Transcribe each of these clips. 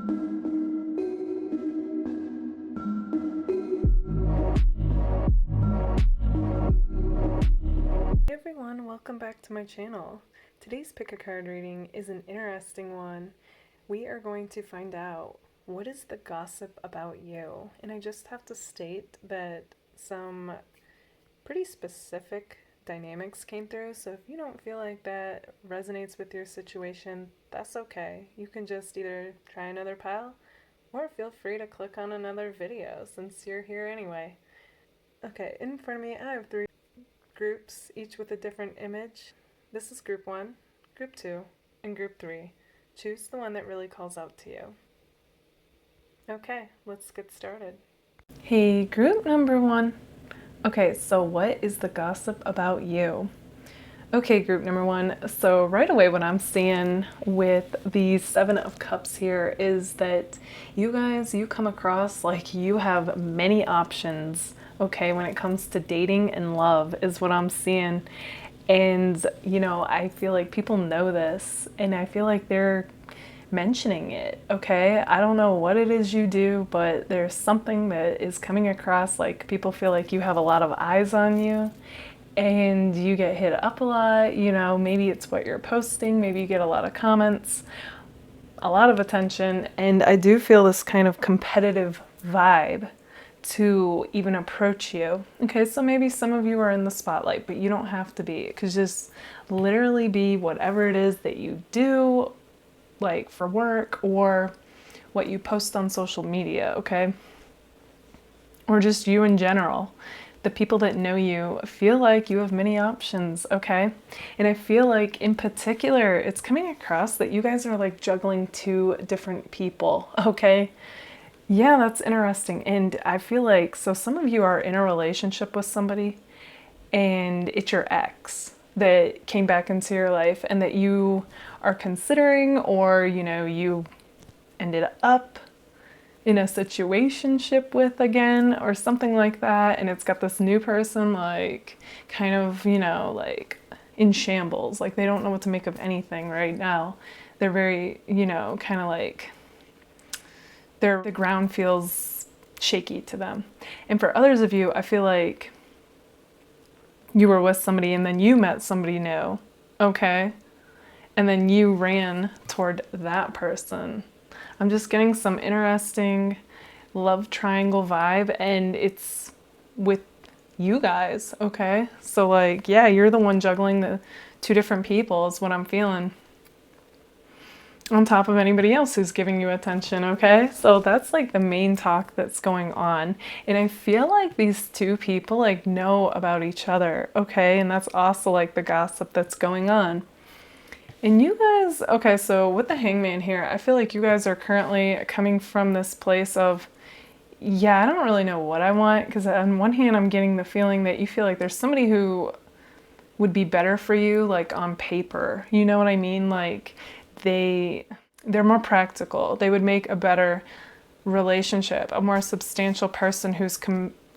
Hey everyone, welcome back to my channel. Today's pick a card reading is an interesting one. We are going to find out what is the gossip about you. And I just have to state that some pretty specific dynamics came through, so if you don't feel like that resonates with your situation, that's okay. You can just either try another pile or feel free to click on another video since you're here anyway. Okay, in front of me I have 3 groups, each with a different image. This is group 1, group 2, and group 3. Choose the one that really calls out to you. Okay, let's get started. Hey, group number 1. Okay, so what is the gossip about you? Okay, group number 1. So right away what I'm seeing with the 7 of Cups here is that you guys, you come across like you have many options, okay, when it comes to dating and love is what I'm seeing. And, you know, I feel like people know this and I feel like they're mentioning it, okay? I don't know what it is you do, but there's something that is coming across like people feel like you have a lot of eyes on you and you get hit up a lot, you know, maybe it's what you're posting, maybe you get a lot of comments, a lot of attention, and I do feel this kind of competitive vibe to even approach you. Okay, so maybe some of you are in the spotlight, but you don't have to be. It could just literally be whatever it is that you do, like for work or what you post on social media, okay? Or just you in general. The people that know you feel like you have many options, okay? And I feel like in particular, it's coming across that you guys are like juggling 2 different people, okay? Yeah, that's interesting. And I feel like, so some of you are in a relationship with somebody and it's your ex that came back into your life and that you are considering, or, you know, you ended up in a situationship with again or something like that. And it's got this new person like kind of, you know, like in shambles. Like they don't know what to make of anything right now. They're very, you know, kind of like the ground feels shaky to them. And for others of you, I feel like you were with somebody and then you met somebody new, okay? And then you ran toward that person. I'm just getting some interesting love triangle vibe, and it's with you guys, okay? So like, yeah, you're the one juggling the 2 different people is what I'm feeling, on top of anybody else who's giving you attention, okay? So that's like the main talk that's going on. And I feel like these 2 people like know about each other, okay? And that's also like the gossip that's going on. And you guys, okay, so with the Hangman here, I feel like you guys are currently coming from this place of, yeah, I don't really know what I want, because on one hand, I'm getting the feeling that you feel like there's somebody who would be better for you, like on paper. You know what I mean? Like they're more practical. They would make a better relationship, a more substantial person who's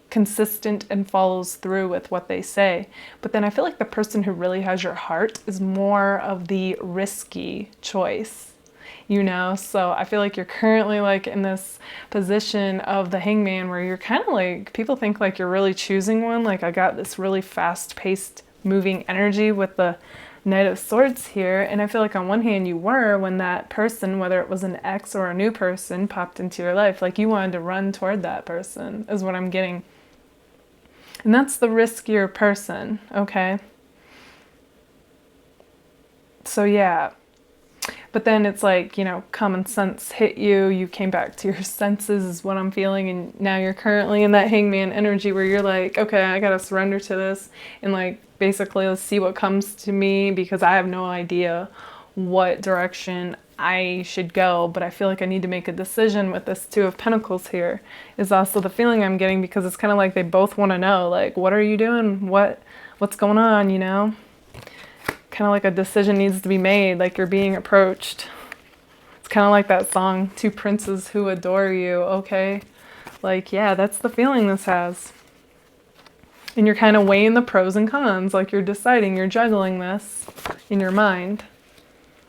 consistent and follows through with what they say. But then I feel like the person who really has your heart is more of the risky choice, you know? So I feel like you're currently like in this position of the Hangman where you're kind of like, people think like you're really choosing one. Like I got this really fast-paced moving energy with the Knight of Swords here, and I feel like on one hand you were when that person, whether it was an ex or a new person, popped into your life, like you wanted to run toward that person is what I'm getting. And that's the riskier person, okay? So yeah, but then it's like, you know, common sense hit you, you came back to your senses is what I'm feeling, and now you're currently in that Hangman energy where you're like, okay, I gotta surrender to this and like basically let's see what comes to me, because I have no idea what direction I should go, but I feel like I need to make a decision with this 2 of Pentacles here is also the feeling I'm getting, because it's kind of like they both want to know, like, what are you doing? What's going on, you know? Kind of like a decision needs to be made, like you're being approached. It's kind of like that song, 2 Princes Who Adore You, okay? Like, yeah, that's the feeling this has. And you're kind of weighing the pros and cons, like you're deciding, you're juggling this in your mind.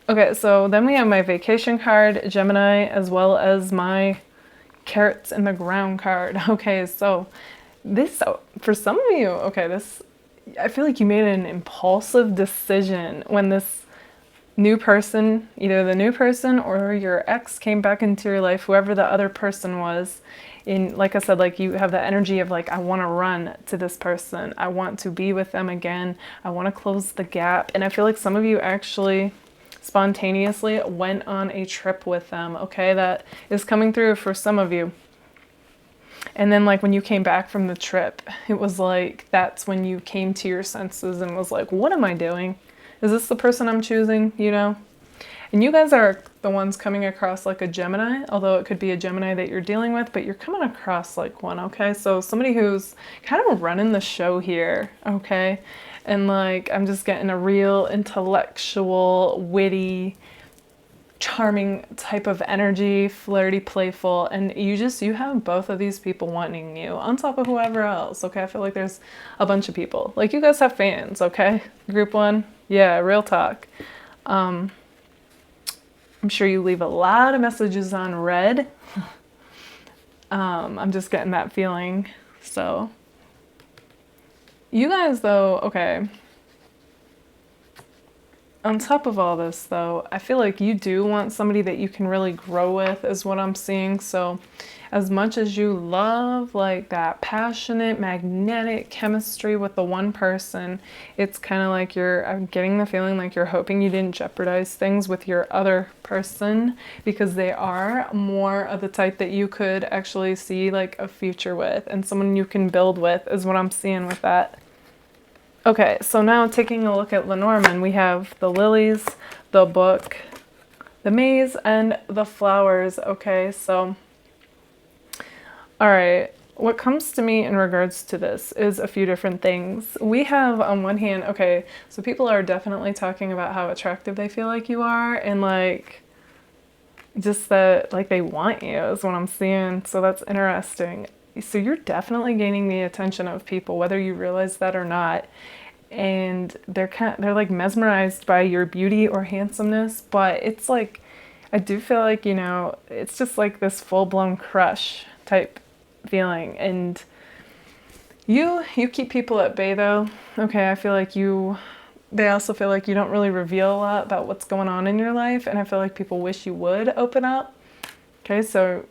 Okay, so then we have my vacation card, Gemini, as well as my carrots in the ground card. Okay, so this, for some of you, okay, this, I feel like you made an impulsive decision when this new person, either the new person or your ex came back into your life, whoever the other person was. In, like I said, like you have the energy of like, I want to run to this person. I want to be with them again. I want to close the gap. And I feel like some of you actually spontaneously went on a trip with them. Okay, that is coming through for some of you. And then like when you came back from the trip, it was like, that's when you came to your senses and was like, what am I doing? Is this the person I'm choosing? You know? And you guys are the ones coming across like a Gemini, although it could be a Gemini that you're dealing with, but you're coming across like one, okay? So somebody who's kind of running the show here, okay? And like, I'm just getting a real intellectual, witty, charming type of energy, flirty, playful, and you have both of these people wanting you on top of whoever else, okay? I feel like there's a bunch of people. Like you guys have fans, okay? Group one, yeah, real talk. I'm sure you leave a lot of messages on red. I'm just getting that feeling. So you guys though, okay. On top of all this though, I feel like you do want somebody that you can really grow with is what I'm seeing. So as much as you love like that passionate, magnetic chemistry with the one person, it's kind of like I'm getting the feeling like you're hoping you didn't jeopardize things with your other person, because they are more of the type that you could actually see like a future with and someone you can build with is what I'm seeing with that. Okay, so now taking a look at Lenormand, we have the lilies, the book, the maze, and the flowers. Okay, so, all right, what comes to me in regards to this is a few different things. We have on one hand, okay, so people are definitely talking about how attractive they feel like you are, and like, just that, like, they want you is what I'm seeing, so that's interesting. So you're definitely gaining the attention of people, whether you realize that or not. And they're like mesmerized by your beauty or handsomeness, but it's like, I do feel like, you know, it's just like this full-blown crush type feeling. And you keep people at bay though. Okay, I feel like they also feel like you don't really reveal a lot about what's going on in your life, and I feel like people wish you would open up. Okay, so,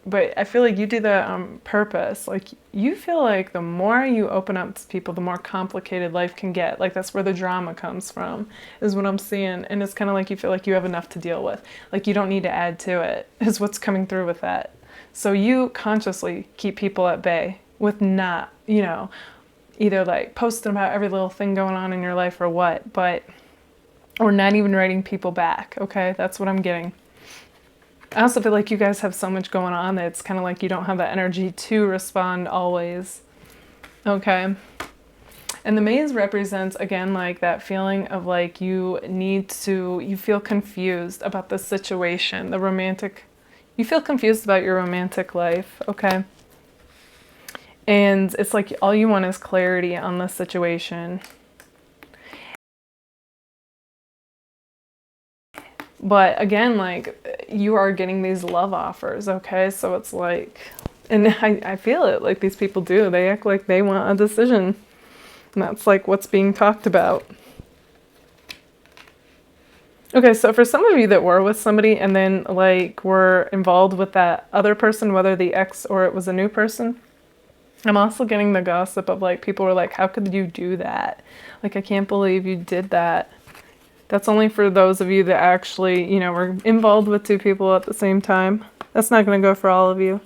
but I feel like you do that on purpose. Like, you feel like the more you open up to people, the more complicated life can get. Like, that's where the drama comes from, is what I'm seeing. And it's kind of like you feel like you have enough to deal with. Like, you don't need to add to it, is what's coming through with that. So you consciously keep people at bay with not, you know, either like posting about every little thing going on in your life or what, or not even writing people back, okay? That's what I'm getting. I also feel like you guys have so much going on that it's kind of like you don't have the energy to respond always. Okay. And the maze represents, again, like that feeling of like you feel confused about the situation, you feel confused about your romantic life, okay? And it's like all you want is clarity on the situation. But again, like, you are getting these love offers, okay? So it's like, and I feel it, like these people do. They act like they want a decision. And that's like what's being talked about. Okay, so for some of you that were with somebody and then like were involved with that other person, whether the ex or it was a new person, I'm also getting the gossip of like people were like, how could you do that? Like, I can't believe you did that. That's only for those of you that actually, you know, were involved with two people at the same time. That's not going to go for all of you.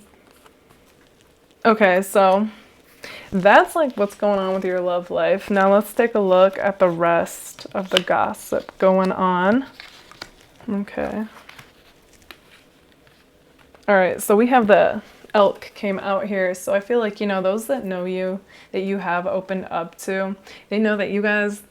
Okay, so that's like what's going on with your love life. Now let's take a look at the rest of the gossip going on. Okay. All right, so we have the elk came out here. So I feel like, you know, those that know you, that you have opened up to, they know that you guys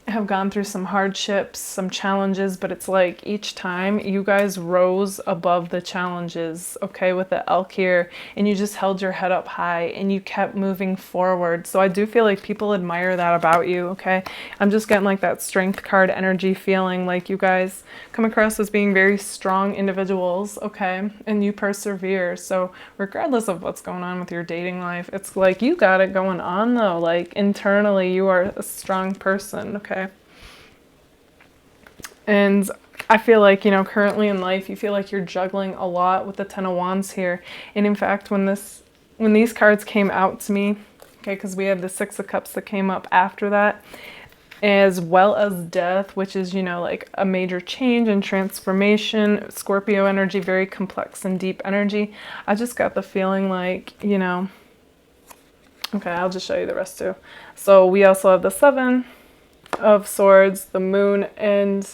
have gone through some hardships, some challenges, but it's like each time you guys rose above the challenges, okay, with the elk here, and you just held your head up high and you kept moving forward. So I do feel like people admire that about you, okay? I'm just getting like that strength card energy feeling, like you guys come across as being very strong individuals, okay? And you persevere. So regardless of what's going on with your dating life, it's like you got it going on though. Like internally you are a strong person, okay? And I feel like, you know, currently in life, you feel like you're juggling a lot with the Ten of Wands here. And in fact, when these cards came out to me, okay, because we had the Six of Cups that came up after that, as well as death, which is, you know, like a major change and transformation, Scorpio energy, very complex and deep energy. I just got the feeling like, you know, okay, I'll just show you the rest too. So we also have the Seven of Swords, the Moon, and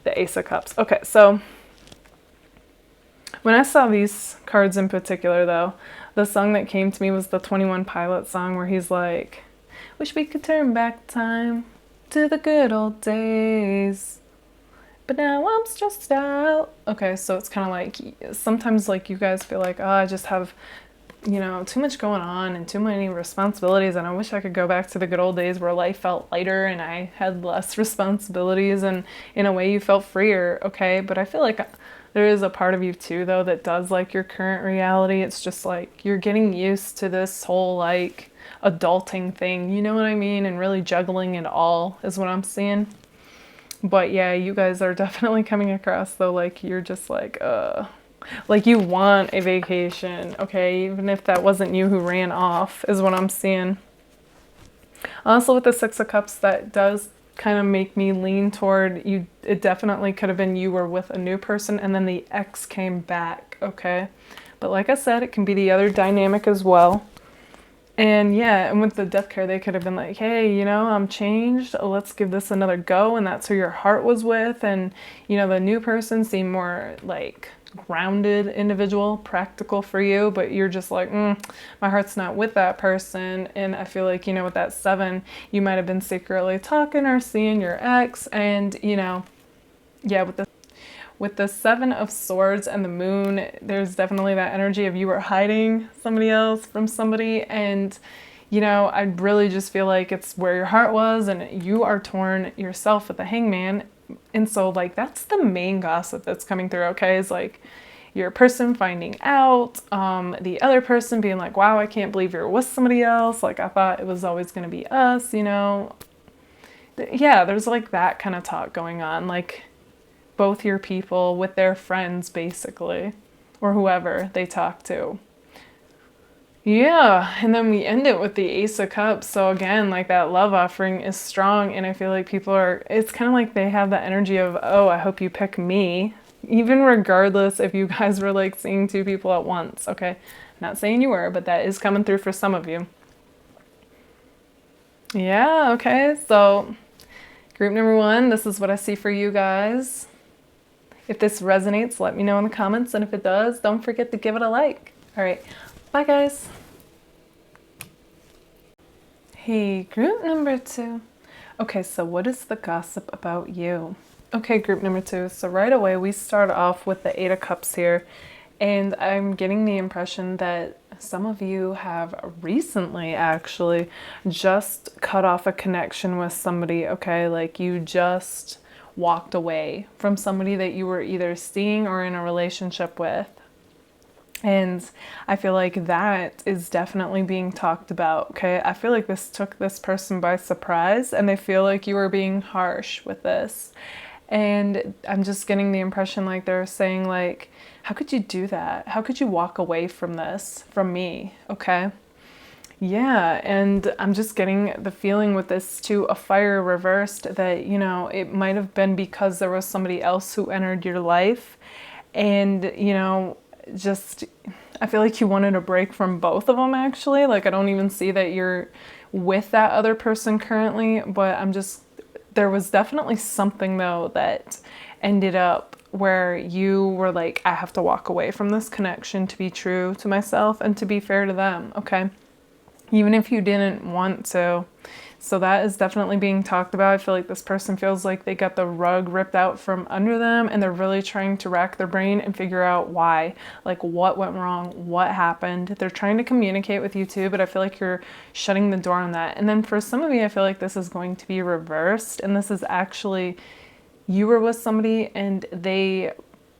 the Ace of Cups. Okay, so when I saw these cards in particular, though, the song that came to me was the 21 Pilots song where he's like, wish we could turn back time to the good old days, but now I'm stressed out. Okay, so it's kind of like, sometimes like you guys feel like, oh, I just have, you know, too much going on and too many responsibilities, and I wish I could go back to the good old days where life felt lighter and I had less responsibilities, and in a way you felt freer, okay? But I feel like there is a part of you too, though, that does like your current reality. It's just like you're getting used to this whole like adulting thing, you know what I mean? And really juggling it all is what I'm seeing. But yeah, you guys are definitely coming across though like you're just like you want a vacation, okay? Even if that wasn't you who ran off, is what I'm seeing. Also with the Six of Cups, that does kind of make me lean toward you. It definitely could have been you were with a new person and then the ex came back, okay? But like I said, it can be the other dynamic as well. And yeah, and with the Death card, they could have been like, hey, you know, I'm changed. Let's give this another go. And that's who your heart was with. And, you know, the new person seemed more like grounded individual, practical for you, but you're just like, my heart's not with that person. And I feel like, you know, with that Seven, you might have been secretly talking or seeing your ex. And, you know, yeah, with the Seven of Swords and the Moon, there's definitely that energy of you were hiding somebody else from somebody. And, you know, I really just feel like it's where your heart was and you are torn yourself with the Hangman. And so like that's the main gossip that's coming through, okay, is like your person finding out, the other person being like, wow, I can't believe you're with somebody else, like I thought it was always going to be us, you know. Yeah, there's like that kind of talk going on, like both your people with their friends basically, or whoever they talk to. Yeah, and then we end it with the Ace of Cups. So again, like that love offering is strong, and I feel like people are, it's kind of like they have that energy of, oh, I hope you pick me, even regardless if you guys were like seeing two people at once, okay? Not saying you were, but that is coming through for some of you. Yeah, okay, so group number one, this is what I see for you guys. If this resonates, let me know in the comments, and if it does, don't forget to give it a like. All right. Bye, guys. Hey, group number two. Okay, so what is the gossip about you? Okay, group number two. So right away, we start off with the Eight of Cups here. And I'm getting the impression that some of you have recently actually just cut off a connection with somebody, okay? Like you just walked away from somebody that you were either seeing or in a relationship with. And I feel like that is definitely being talked about, okay? I feel like this took this person by surprise and they feel like you were being harsh with this. And I'm just getting the impression like they're saying like, how could you do that? How could you walk away from this, from me, okay? Yeah, and I'm just getting the feeling with this too, a fire reversed, that, you know, it might have been because there was somebody else who entered your life and, you know, just, I feel like you wanted a break from both of them actually. Like I don't even see that you're with that other person currently, but I'm just, there was definitely something though that ended up where you were like, I have to walk away from this connection to be true to myself and to be fair to them, okay? Even if you didn't want to. So that is definitely being talked about. I feel like this person feels like they got the rug ripped out from under them, and they're really trying to rack their brain and figure out why, like what went wrong, what happened. They're trying to communicate with you too, but I feel like you're shutting the door on that. And then for some of you, I feel like this is going to be reversed, and this is actually you were with somebody and they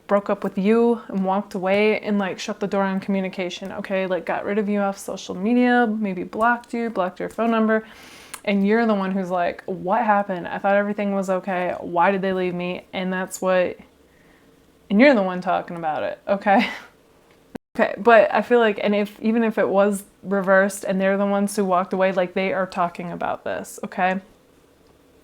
broke up with you and walked away and like shut the door on communication, okay? Like got rid of you off social media, maybe blocked you, blocked your phone number. And you're the one who's like, what happened? I thought everything was okay. Why did they leave me? And and you're the one talking about it, okay? Okay, but I feel like, and even if it was reversed and they're the ones who walked away, like they are talking about this, okay?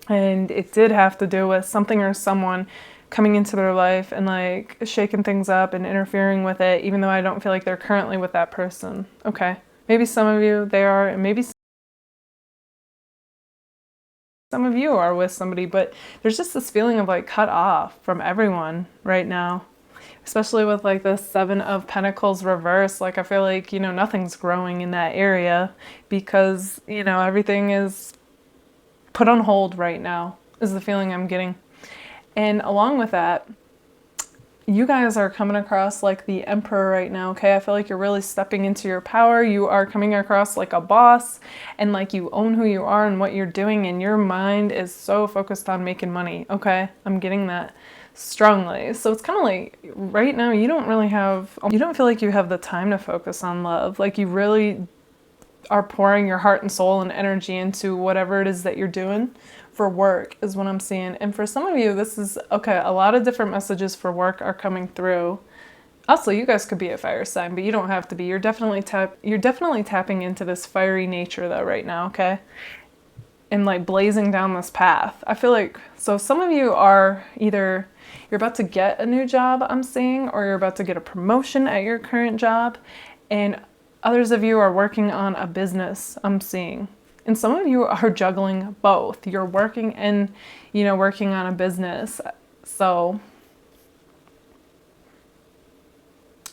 And it did have to do with something or someone coming into their life and like shaking things up and interfering with it, even though I don't feel like they're currently with that person, okay? Maybe some of you, they are, and maybe some of you are with somebody, but there's just this feeling of like cut off from everyone right now, especially with like the Seven of Pentacles reverse. Like I feel like, you know, nothing's growing in that area because, you know, everything is put on hold right now is the feeling I'm getting. And along with that, you guys are coming across like the Emperor right now, okay? I feel like you're really stepping into your power. You are coming across like a boss and like you own who you are and what you're doing, and your mind is so focused on making money, okay? I'm getting that strongly. So it's kind of like right now you don't feel like you have the time to focus on love. Like you really are pouring your heart and soul and energy into whatever it is that you're doing for work is what I'm seeing. And for some of you, this is, okay, a lot of different messages for work are coming through. Also, you guys could be a fire sign, but you don't have to be. You're definitely tapping into this fiery nature though right now, okay? And like blazing down this path. I feel like, so some of you are either you're about to get a new job, I'm seeing, or you're about to get a promotion at your current job, and others of you are working on a business, I'm seeing. And some of you are juggling both. You're working and, you know, working on a business. So,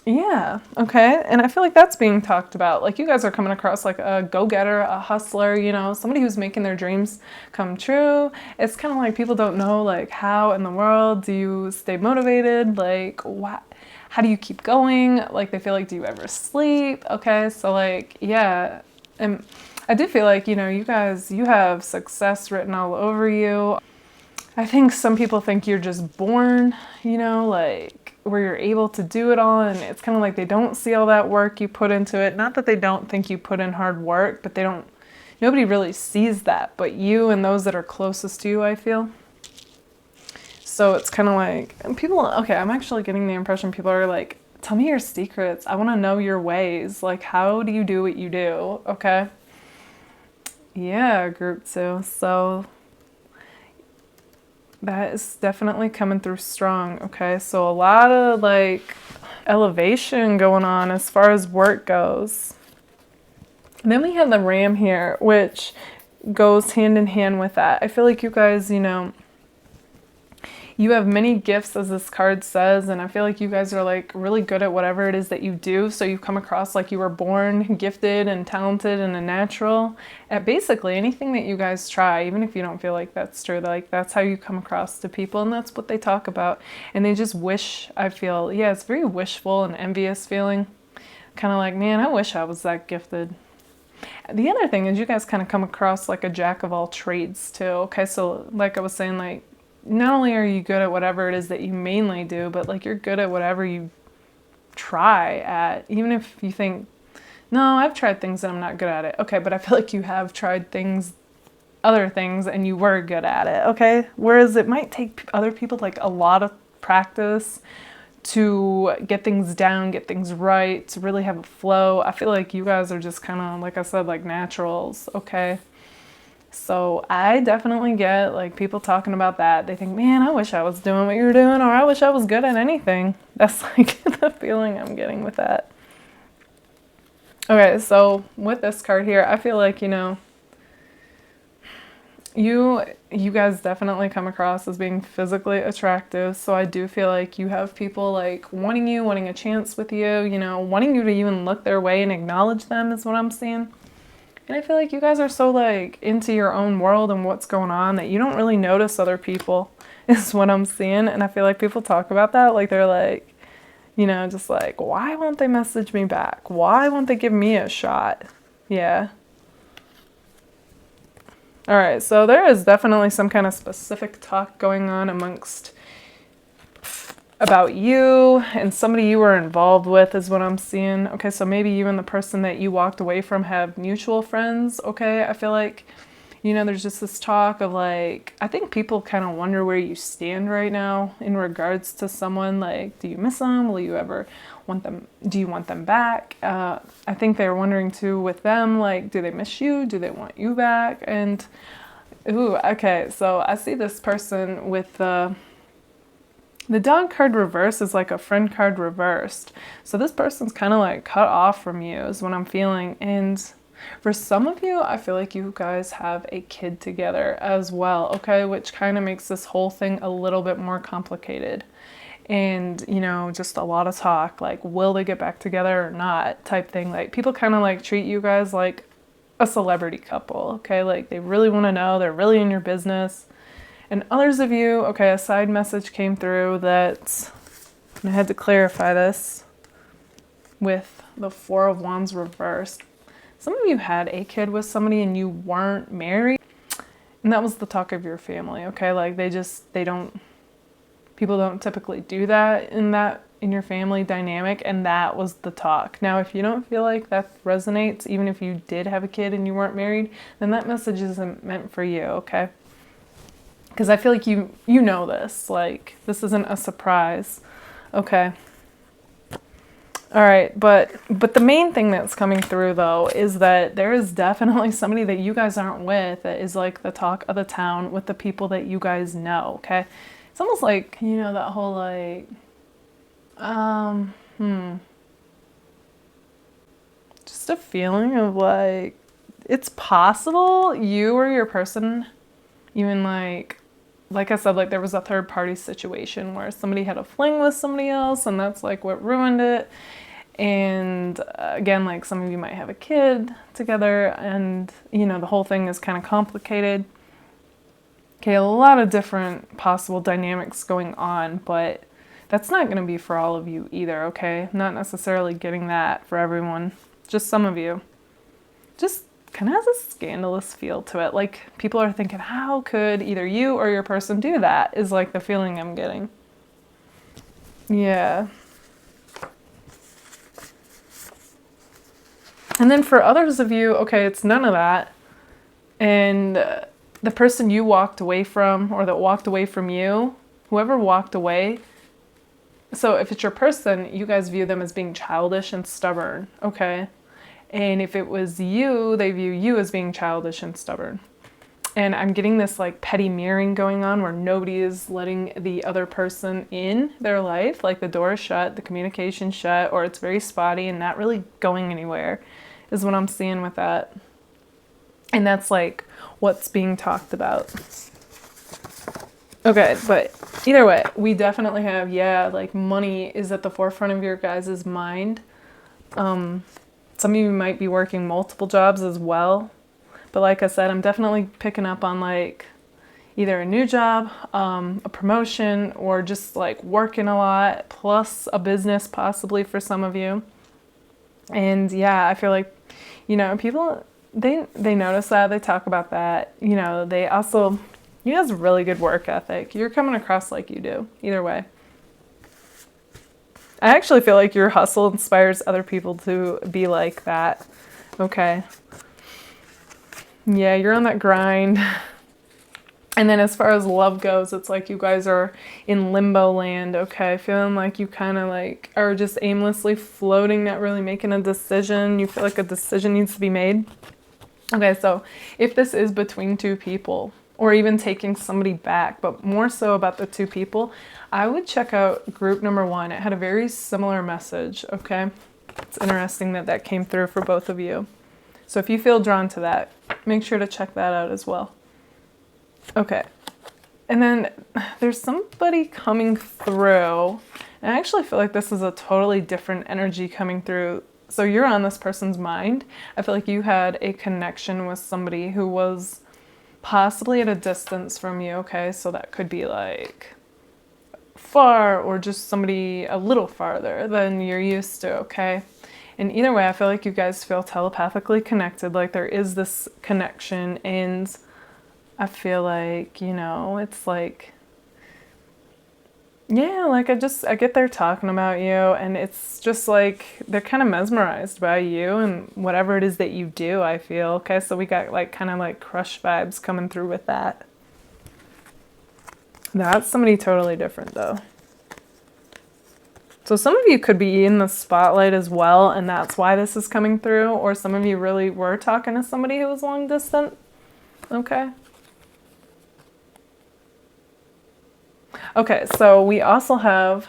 yeah, okay. And I feel like that's being talked about. Like you guys are coming across like a go-getter, a hustler, you know, somebody who's making their dreams come true. It's kind of like people don't know like how in the world do you stay motivated? Like what? How do you keep going? Like they feel like, do you ever sleep? Okay, so like, yeah. And I do feel like, you know, you guys, you have success written all over you. I think some people think you're just born, you know, like where you're able to do it all, and it's kind of like they don't see all that work you put into it. Not that they don't think you put in hard work, but nobody really sees that but you and those that are closest to you, I feel. So it's kind of like, and people, okay, I'm actually getting the impression people are like, tell me your secrets. I want to know your ways. Like, how do you do what you do? Okay. Yeah, group 2. So that is definitely coming through strong. Okay. So a lot of like elevation going on as far as work goes. And then we have the Ram here, which goes hand in hand with that. I feel like you guys, you know, you have many gifts, as this card says, and I feel like you guys are like really good at whatever it is that you do. So you come across like you were born gifted and talented and a natural at basically anything that you guys try, even if you don't feel like that's true. Like that's how you come across to people, and that's what they talk about. And they just wish, I feel, yeah, it's very wishful and envious feeling. Kind of like, man, I wish I was that gifted. The other thing is you guys kind of come across like a jack of all trades too. Okay, so like I was saying, like, not only are you good at whatever it is that you mainly do, but like you're good at whatever you try at, even if you think, no, I've tried things and I'm not good at it. Okay, but I feel like you have tried other things and you were good at it. Okay, whereas it might take other people like a lot of practice to get things down, get things right, to really have a flow. I feel like you guys are just kind of, like I said, like naturals. Okay. So I definitely get like people talking about that. They think, man, I wish I was doing what you're doing, or I wish I was good at anything. That's like the feeling I'm getting with that. Okay, so with this card here, I feel like, you know, you guys definitely come across as being physically attractive. So I do feel like you have people like wanting a chance with you, you know, wanting you to even look their way and acknowledge them is what I'm seeing. And I feel like you guys are so like into your own world and what's going on that you don't really notice other people is what I'm seeing. And I feel like people talk about that. Like they're like, you know, just like, why won't they message me back? Why won't they give me a shot? Yeah. All right. So there is definitely some kind of specific talk going on amongst about you and somebody you were involved with is what I'm seeing. Okay, so maybe you and the person that you walked away from have mutual friends. Okay, I feel like, you know, there's just this talk of like, I think people kind of wonder where you stand right now in regards to someone. Like, do you miss them? Will you ever want them? Do you want them back? I think they're wondering too with them, like, do they miss you? Do they want you back? And, ooh, okay, so I see this person with the dog card reverse is like a friend card reversed. So this person's kind of like cut off from you is what I'm feeling. And for some of you, I feel like you guys have a kid together as well, okay? Which kind of makes this whole thing a little bit more complicated. And, you know, just a lot of talk, like, will they get back together or not type thing. Like, people kind of like treat you guys like a celebrity couple, okay? Like, they really want to know, they're really in your business. And others of you, okay, a side message came through that, and I had to clarify this with the Four of Wands reversed. Some of you had a kid with somebody and you weren't married. And that was the talk of your family, okay? Like people don't typically do that in your family dynamic, and that was the talk. Now, if you don't feel like that resonates, even if you did have a kid and you weren't married, then that message isn't meant for you, okay? Because I feel like you know this, like this isn't a surprise. Okay. All right, but the main thing that's coming through though is that there is definitely somebody that you guys aren't with that is like the talk of the town with the people that you guys know, okay? It's almost like, you know, that whole like just a feeling of like it's possible you or your person even like I said, like there was a third party situation where somebody had a fling with somebody else and that's like what ruined it. And again, like some of you might have a kid together and, you know, the whole thing is kind of complicated. Okay, a lot of different possible dynamics going on, but that's not going to be for all of you either, okay? Not necessarily getting that for everyone, just some of you. Just kind of has a scandalous feel to it. Like people are thinking, how could either you or your person do that? Is like the feeling I'm getting. Yeah. And then for others of you, okay, it's none of that. And the person you walked away from or that walked away from you, whoever walked away. So if it's your person, you guys view them as being childish and stubborn, okay? And if it was you, they view you as being childish and stubborn. And I'm getting this like petty mirroring going on where nobody is letting the other person in their life. Like the door is shut, the communication shut, or it's very spotty and not really going anywhere is what I'm seeing with that. And that's like what's being talked about. Okay, but either way, we definitely have, yeah, like money is at the forefront of your guys' mind. Some of you might be working multiple jobs as well. But like I said, I'm definitely picking up on like either a new job, a promotion, or just like working a lot, plus a business possibly for some of you. And yeah, I feel like, you know, people, they notice that, they talk about that. You know, they also, you guys have really good work ethic. You're coming across like you do, either way. I actually feel like your hustle inspires other people to be like that. Okay. Yeah, you're on that grind. And then as far as love goes, it's like you guys are in limbo land, okay? Feeling like you kind of like are just aimlessly floating, not really making a decision. You feel like a decision needs to be made. Okay, so if this is between two people or even taking somebody back, but more so about the two people, I would check out group number 1. It had a very similar message, okay? It's interesting that that came through for both of you. So if you feel drawn to that, make sure to check that out as well. Okay. And then there's somebody coming through. And I actually feel like this is a totally different energy coming through So you're on this person's mind. I feel like you had a connection with somebody who was possibly at a distance from you, okay? So that could be like far or just somebody a little farther than you're used to, okay? And either way, I feel like you guys feel telepathically connected, like there is this connection, and I feel like, you know, it's like, yeah, like I get there talking about you, and it's just like they're kind of mesmerized by you and whatever it is that you do, I feel. Okay, so we got like kind of like crush vibes coming through with that. That's somebody totally different though. So some of you could be in the spotlight as well, and that's why this is coming through, or some of you really were talking to somebody who was long distance. Okay. Okay, so we also have,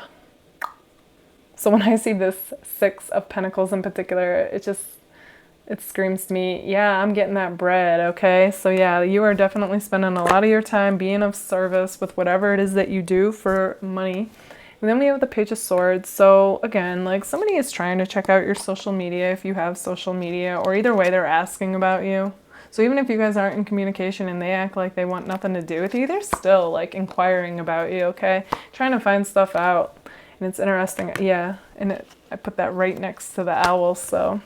so when I see this Six of Pentacles in particular, it screams to me, yeah, I'm getting that bread, okay? So yeah, you are definitely spending a lot of your time being of service with whatever it is that you do for money. And then we have the Page of Swords. So again, like somebody is trying to check out your social media if you have social media, or either way, they're asking about you. So even if you guys aren't in communication and they act like they want nothing to do with you, they're still like inquiring about you, okay? Trying to find stuff out. And it's interesting, yeah. And I put that right next to the owl, so.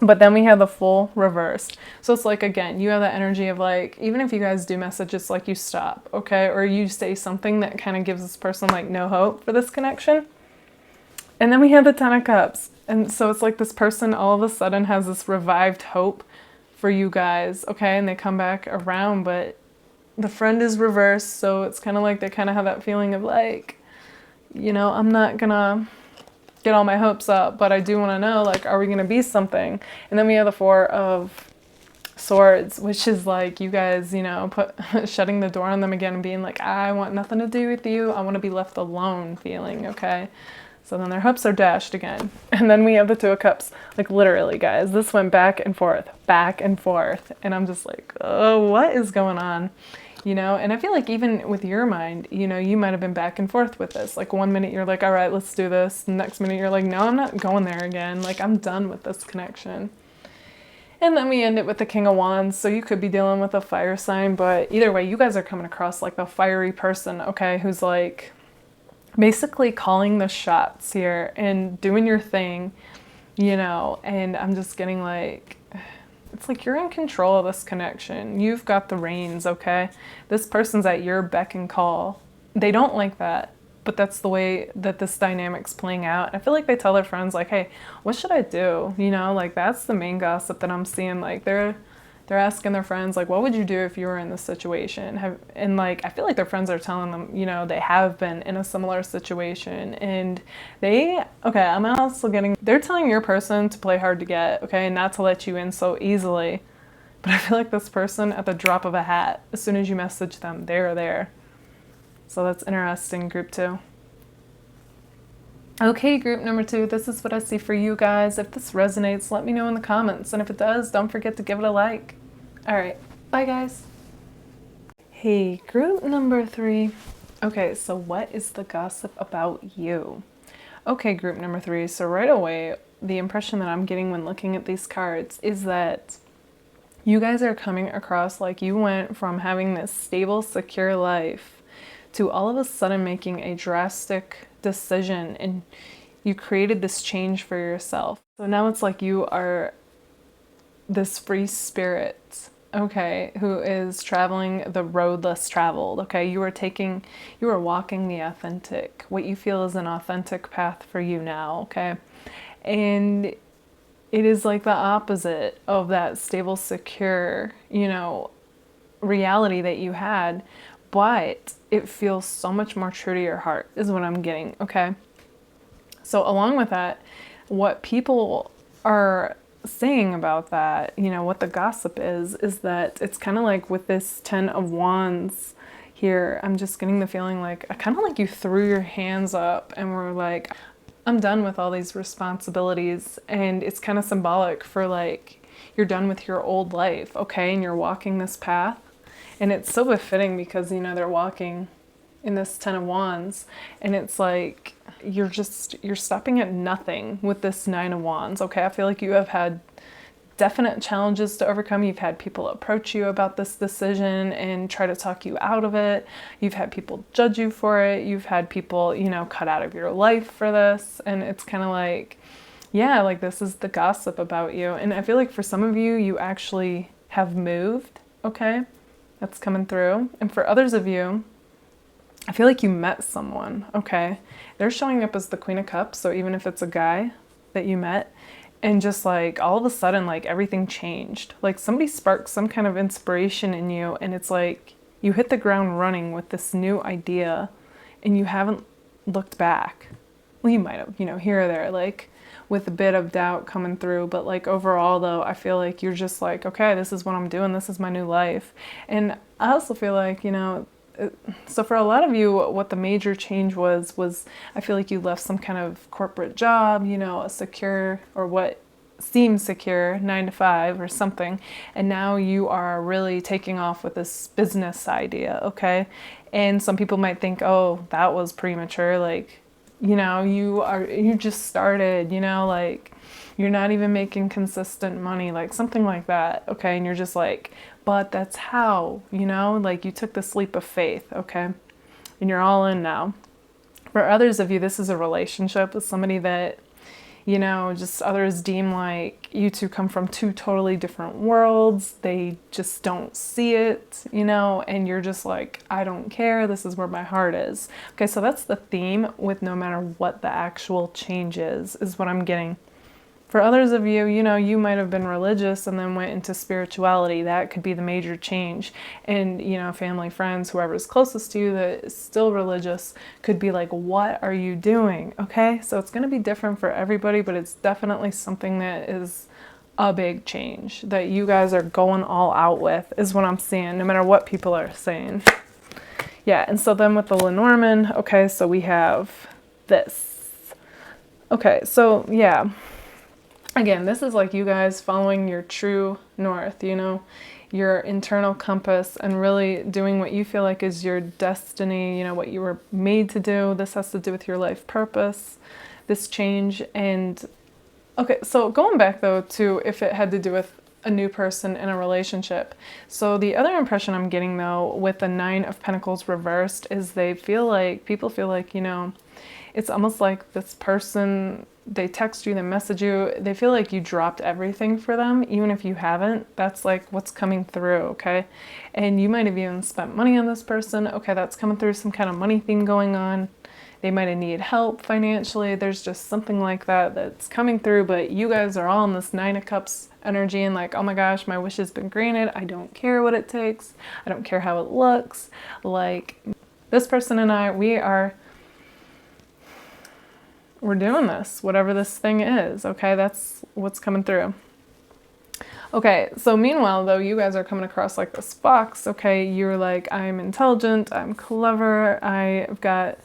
But then we have the Fool reversed. So it's like, again, you have that energy of like, even if you guys do message, it's like you stop, okay? Or you say something that kind of gives this person like no hope for this connection. And then we have the Ten of Cups. And so it's like this person all of a sudden has this revived hope for you guys, okay? And they come back around, but the friend is reversed. So it's kind of like they kind of have that feeling of like, you know, I'm not gonna get all my hopes up, but I do want to know, like, are we going to be something? And then we have the Four of Swords, which is like you guys, you know, shutting the door on them again and being like, I want nothing to do with you. I want to be left alone feeling, okay? So then their hopes are dashed again. And then we have the Two of Cups. Like literally, guys, this went back and forth. And I'm just like, oh, what is going on? You know, and I feel like even with your mind, you know, you might have been back and forth with this. Like one minute you're like, all right, let's do this. The next minute you're like, no, I'm not going there again. Like I'm done with this connection. And then we end it with the King of Wands. So you could be dealing with a fire sign, but either way, you guys are coming across like the fiery person, okay, who's like basically calling the shots here and doing your thing, you know, and I'm just getting like, it's like you're in control of this connection. You've got the reins, okay? This person's at your beck and call. They don't like that, but that's the way that this dynamic's playing out. I feel like they tell their friends like, hey, what should I do? You know, like that's the main gossip that I'm seeing. Like they're asking their friends like, what would you do if you were in this situation? And like I feel like their friends are telling them, you know, they have been in a similar situation, and I'm also getting, they're telling your person to play hard to get, okay, and not to let you in so easily. But I feel like this person at the drop of a hat, as soon as you message them, they're there. So that's interesting, group 2. Okay, group number 2, this is what I see for you guys. If this resonates, let me know in the comments. And if it does, don't forget to give it a like. All right, bye guys. Hey, group number 3. Okay, so what is the gossip about you? Okay, group number 3, so right away, the impression that I'm getting when looking at these cards is that you guys are coming across like you went from having this stable, secure life to all of a sudden making a drastic decision, and you created this change for yourself. So now it's like you are this free spirit, okay, who is traveling the road less traveled, okay? You are walking the authentic, what you feel is an authentic path for you now, okay? And it is like the opposite of that stable, secure, you know, reality that you had, but it feels so much more true to your heart is what I'm getting, okay? So along with that, what people are saying about that, you know, what the gossip is that it's kind of like with this 10 of Wands here, I'm just getting the feeling like, kind of like you threw your hands up and were like, I'm done with all these responsibilities. And it's kind of symbolic for like, you're done with your old life, okay? And you're walking this path. And it's so befitting because, you know, they're walking in this Ten of Wands, and it's like you're stopping at nothing with this Nine of Wands. Okay, I feel like you have had definite challenges to overcome. You've had people approach you about this decision and try to talk you out of it. You've had people judge you for it. You've had people, you know, cut out of your life for this. And it's kind of like, yeah, like this is the gossip about you. And I feel like for some of you, you actually have moved, okay? That's coming through. And for others of you, I feel like you met someone, okay? They're showing up as the Queen of Cups, so even if it's a guy that you met, and just like all of a sudden, like everything changed. Like somebody sparked some kind of inspiration in you, and it's like you hit the ground running with this new idea and you haven't looked back. Well, you might have, you know, here or there, like with a bit of doubt coming through. But like overall though, I feel like you're just like, okay, this is what I'm doing. This is my new life. And I also feel like, you know, so for a lot of you, what the major change was I feel like you left some kind of corporate job, you know, a secure, or what seems secure, 9 to 5 or something, and now you are really taking off with this business idea, okay? And some people might think, oh, that was premature, like, you know, you just started, you know, like you're not even making consistent money, like something like that, okay? And you're just like, but that's how, you know, like you took this leap of faith, okay? And you're all in now. For others of you, this is a relationship with somebody that, you know, just others deem like you two come from two totally different worlds. They just don't see it, you know, and you're just like, I don't care. This is where my heart is. Okay, so that's the theme with no matter what the actual change is what I'm getting. For others of you, you know, you might have been religious and then went into spirituality. That could be the major change. And, you know, family, friends, whoever's closest to you that is still religious could be like, what are you doing? Okay, so it's going to be different for everybody, but it's definitely something that is a big change that you guys are going all out with is what I'm seeing, no matter what people are saying. Yeah, and so then with the Lenormand, okay, so we have this. Okay, so yeah. Again, this is like you guys following your true north, you know, your internal compass and really doing what you feel like is your destiny, you know, what you were made to do. This has to do with your life purpose, this change. And okay, so going back though to if it had to do with a new person in a relationship. So the other impression I'm getting though with the 9 of Pentacles reversed is people feel like, you know, it's almost like this person, they text you, they message you, they feel like you dropped everything for them, even if you haven't. That's like what's coming through, okay? And you might have even spent money on this person. Okay, that's coming through, some kind of money theme going on. They might have needed help financially. There's just something like that that's coming through, but you guys are all in this 9 of Cups energy and like, oh my gosh, my wish has been granted. I don't care what it takes. I don't care how it looks. Like this person and I, we're doing this, whatever this thing is, okay? That's what's coming through. Okay, so meanwhile, though, you guys are coming across like this fox, okay? You're like, I'm intelligent, I'm clever, I've got,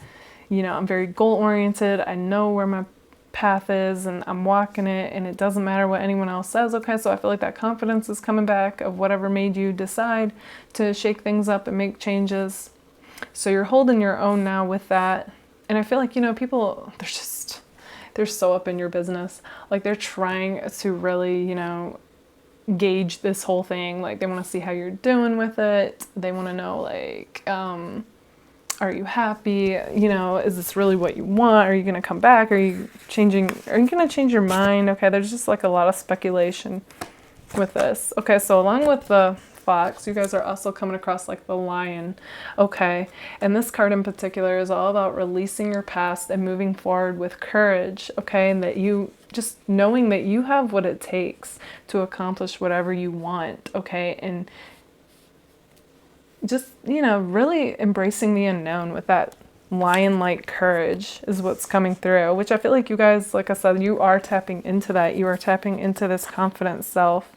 you know, I'm very goal-oriented, I know where my path is, and I'm walking it, and it doesn't matter what anyone else says, okay? So I feel like that confidence is coming back of whatever made you decide to shake things up and make changes. So you're holding your own now with that. And I feel like, you know, people, they're so up in your business. Like they're trying to really, you know, gauge this whole thing. Like they want to see how you're doing with it. They want to know like, are you happy? You know, is this really what you want? Are you going to come back? Are you going to change your mind? Okay, there's just like a lot of speculation with this. Okay, so along with the fox, you guys are also coming across like the lion, okay? And this card in particular is all about releasing your past and moving forward with courage, okay? And that you just knowing that you have what it takes to accomplish whatever you want, okay? And just, you know, really embracing the unknown with that lion-like courage is what's coming through, which I feel like you guys, like I said, you are tapping into that. You are tapping into this confident self.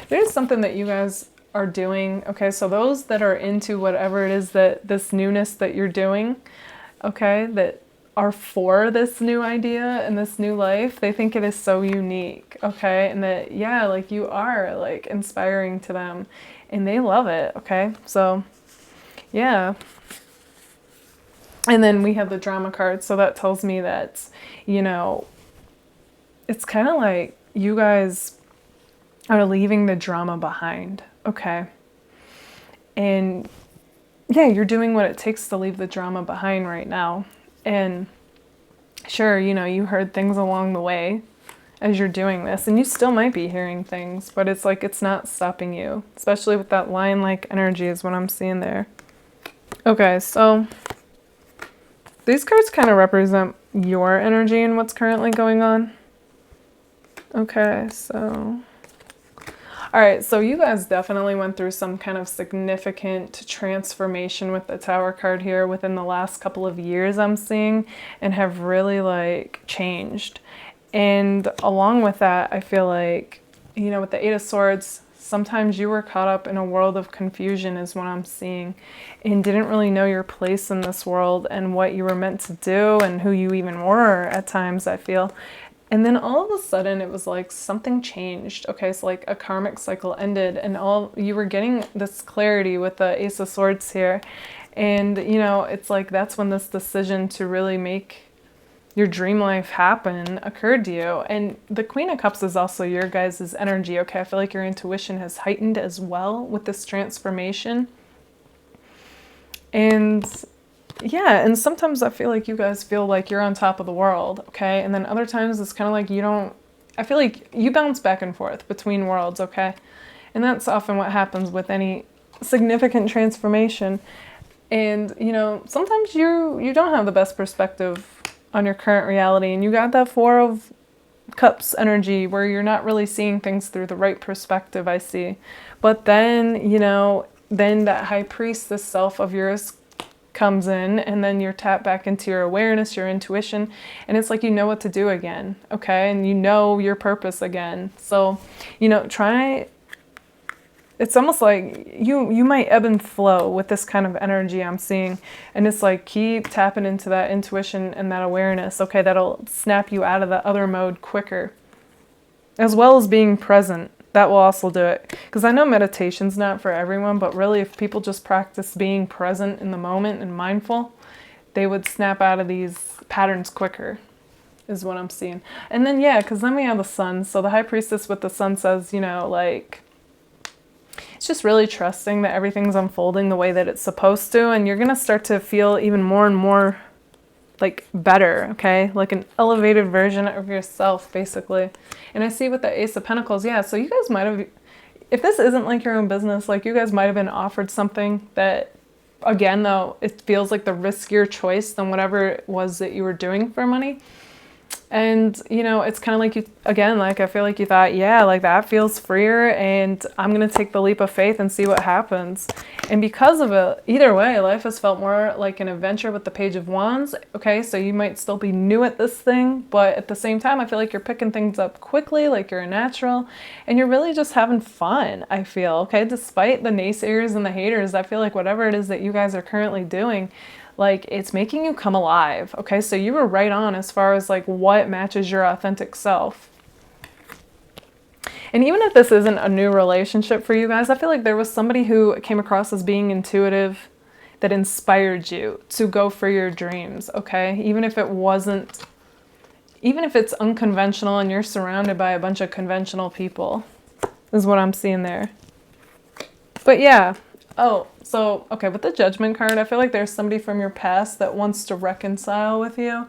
There's something that you guys are doing, okay? So those that are into whatever it is that this newness that you're doing, okay, that are for this new idea and this new life. They think it is so unique, okay? And that, yeah, like you are like inspiring to them and they love it, okay? So, yeah. And then we have the drama card. So that tells me that, you know, it's kind of like you guys are leaving the drama behind, okay? And yeah, you're doing what it takes to leave the drama behind right now. And sure, you know, you heard things along the way as you're doing this, and you still might be hearing things, but it's like it's not stopping you, especially with that lion-like energy is what I'm seeing there. Okay, so these cards kind of represent your energy and what's currently going on. Okay, so... all right, so you guys definitely went through some kind of significant transformation with the Tower card here within the last couple of years, I'm seeing, and have really like changed. And along with that, I feel like, you know, with the Eight of Swords, sometimes you were caught up in a world of confusion is what I'm seeing, and didn't really know your place in this world and what you were meant to do and who you even were at times, I feel. And then all of a sudden it was like something changed. Okay, so like a karmic cycle ended and all you were getting this clarity with the Ace of Swords here. And you know, it's like that's when this decision to really make your dream life happen occurred to you. And the Queen of Cups is also your guys' energy. Okay, I feel like your intuition has heightened as well with this transformation. And yeah, and sometimes I feel like you guys feel like you're on top of the world, okay? And then other times it's kind of like you don't, I feel like you bounce back and forth between worlds, okay? And that's often what happens with any significant transformation. And, you know, sometimes you don't have the best perspective on your current reality, and you got that Four of Cups energy where you're not really seeing things through the right perspective, I see. But then, you know, then that High Priestess self of yours comes in, and then you're tapped back into your awareness, your intuition, and it's like you know what to do again, okay? And you know your purpose again. So, you know, it's almost like you might ebb and flow with this kind of energy I'm seeing, and it's like keep tapping into that intuition and that awareness, okay? That'll snap you out of the other mode quicker, as well as being present. That will also do it. Because I know meditation's not for everyone, but really if people just practice being present in the moment and mindful, they would snap out of these patterns quicker, is what I'm seeing. And then, yeah, because then we have the Sun. So the High Priestess with the Sun says, you know, like, it's just really trusting that everything's unfolding the way that it's supposed to. And you're going to start to feel even more and more, like, better, okay? Like an elevated version of yourself, basically. And I see with the Ace of Pentacles, yeah, so you guys might have, if this isn't like your own business, like you guys might have been offered something that, again, though, it feels like the riskier choice than whatever it was that you were doing for money. And, you know, it's kind of like you, again, like I feel like you thought, yeah, like that feels freer and I'm going to take the leap of faith and see what happens. And because of it, either way, life has felt more like an adventure with the Page of Wands. Okay, so you might still be new at this thing, but at the same time, I feel like you're picking things up quickly, like you're a natural, and you're really just having fun, I feel, okay? Despite the naysayers and the haters, I feel like whatever it is that you guys are currently doing, like it's making you come alive, okay? So you were right on as far as like what matches your authentic self. And even if this isn't a new relationship for you guys, I feel like there was somebody who came across as being intuitive that inspired you to go for your dreams, okay? Even if it wasn't, even if it's unconventional and you're surrounded by a bunch of conventional people, is what I'm seeing there. But yeah. Oh, so, okay, with the Judgment card, I feel like there's somebody from your past that wants to reconcile with you,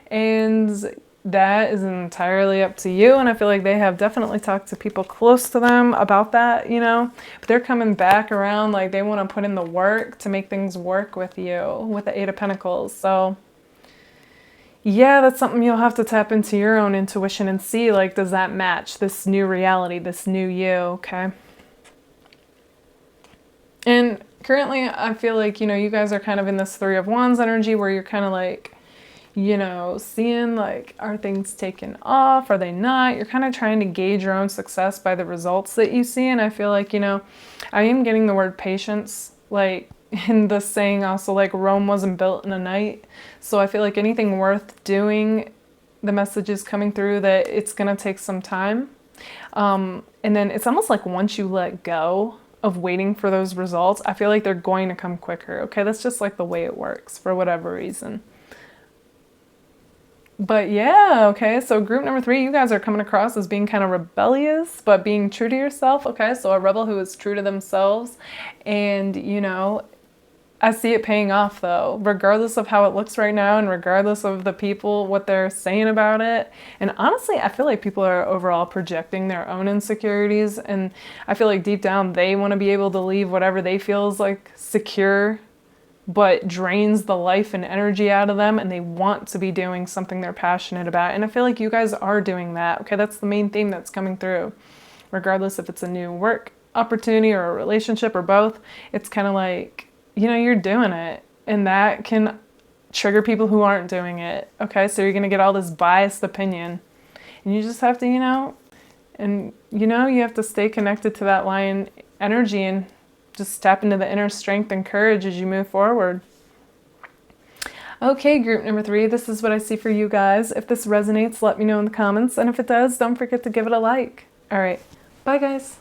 and that is entirely up to you, and I feel like they have definitely talked to people close to them about that, you know, but they're coming back around, like they want to put in the work to make things work with you, with the Eight of Pentacles. So, yeah, that's something you'll have to tap into your own intuition and see, like, does that match this new reality, this new you, okay? And currently, I feel like, you know, you guys are kind of in this Three of Wands energy where you're kind of like, you know, seeing like, are things taken off? Are they not? You're kind of trying to gauge your own success by the results that you see. And I feel like, you know, I am getting the word patience, like in the saying also, like, Rome wasn't built in a night. So I feel like anything worth doing, the message is coming through that it's going to take some time. And then it's almost like once you let go of waiting for those results, I feel like they're going to come quicker. Okay, that's just like the way it works for whatever reason. But yeah, okay, so group number 3, you guys are coming across as being kind of rebellious, but being true to yourself. Okay, so a rebel who is true to themselves. And, you know, I see it paying off though, regardless of how it looks right now and regardless of the people, what they're saying about it. And honestly, I feel like people are overall projecting their own insecurities. And I feel like deep down, they want to be able to leave whatever they feel is like secure, but drains the life and energy out of them, and they want to be doing something they're passionate about. And I feel like you guys are doing that. Okay, that's the main theme that's coming through. Regardless if it's a new work opportunity or a relationship or both, it's kind of like, you know, you're doing it, and that can trigger people who aren't doing it. Okay, so you're going to get all this biased opinion, and you just have to, you have to stay connected to that lion energy and just tap into the inner strength and courage as you move forward. Okay, group number 3, this is what I see for you guys. If this resonates, let me know in the comments. And if it does, don't forget to give it a like. All right, bye guys.